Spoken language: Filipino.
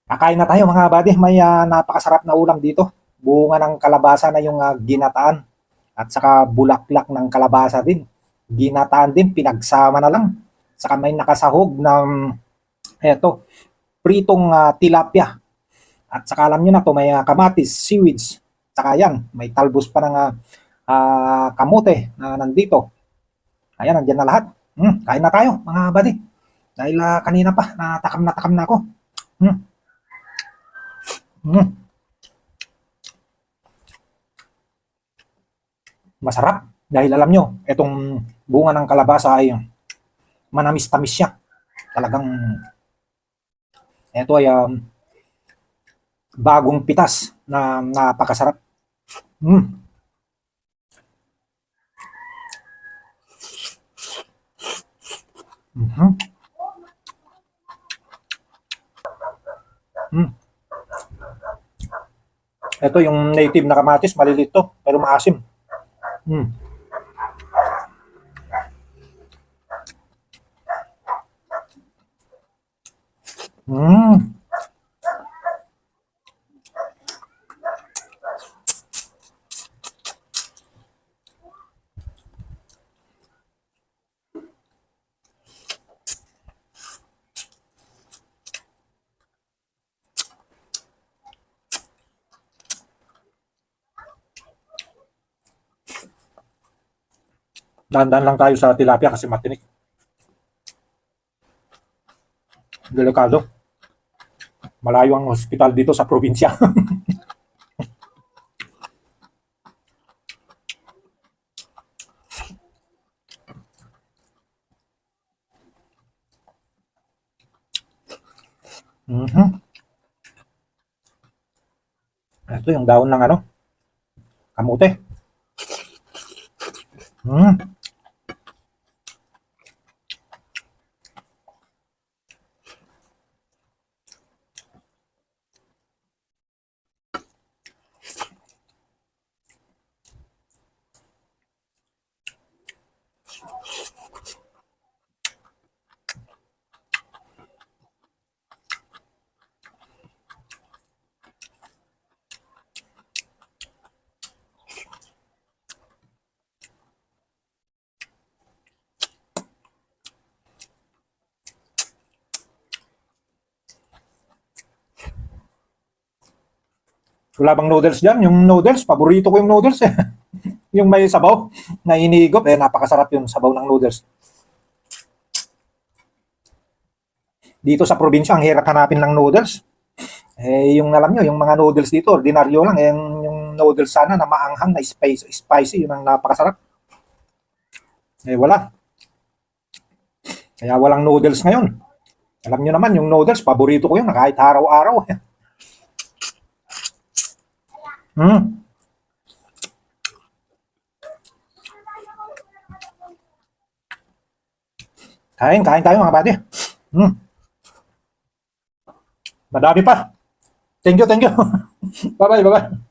Kakain na tayo mga buddy. May napakasarap na ulam dito. Bunga ng kalabasa na yung ginataan. At saka bulaklak ng kalabasa din. Ginataan din, pinagsama na lang. Saka may nakasahog ng pritong tilapia. At saka alam nyo na to, may kamatis, seaweeds. Saka yan, may talbos pa ng kamote na nandito. Ayan, nandiyan na lahat. Kain na tayo mga buddy. Dahil kanina pa, natakam na ako. Hmm. Mm, Masarap. Dahil alam nyo, itong bunga ng kalabasa ay manamis-tamis siya. Talagang, ito ay bagong pitas na napakasarap. Mm. Mhm. Mm. Ito yung native na kamatis, malilit to, pero maasim. Mm. Mm. Dahan-dahan lang tayo sa tilapia kasi matinik. Delikado. Malayo ang hospital dito sa probinsya. Mhm. Ito yung daon ng kamote. Mm. Wala bang noodles dyan? Yung noodles, paborito ko yung noodles eh. Yung may sabaw na inigop, napakasarap yung sabaw ng noodles. Dito sa probinsya, ang hirap hanapin ng noodles. Yung alam nyo, yung mga noodles dito, ordinaryo lang. Yung noodles sana na maanghang, na spicy, yun ang napakasarap. Wala. Kaya walang noodles ngayon. Alam nyo naman, yung noodles, paborito ko yun, kahit araw-araw. Hmm. Kain tayo mga buddy. Hmm. Madami pa. Thank you, thank you. Bye-bye, bye-bye.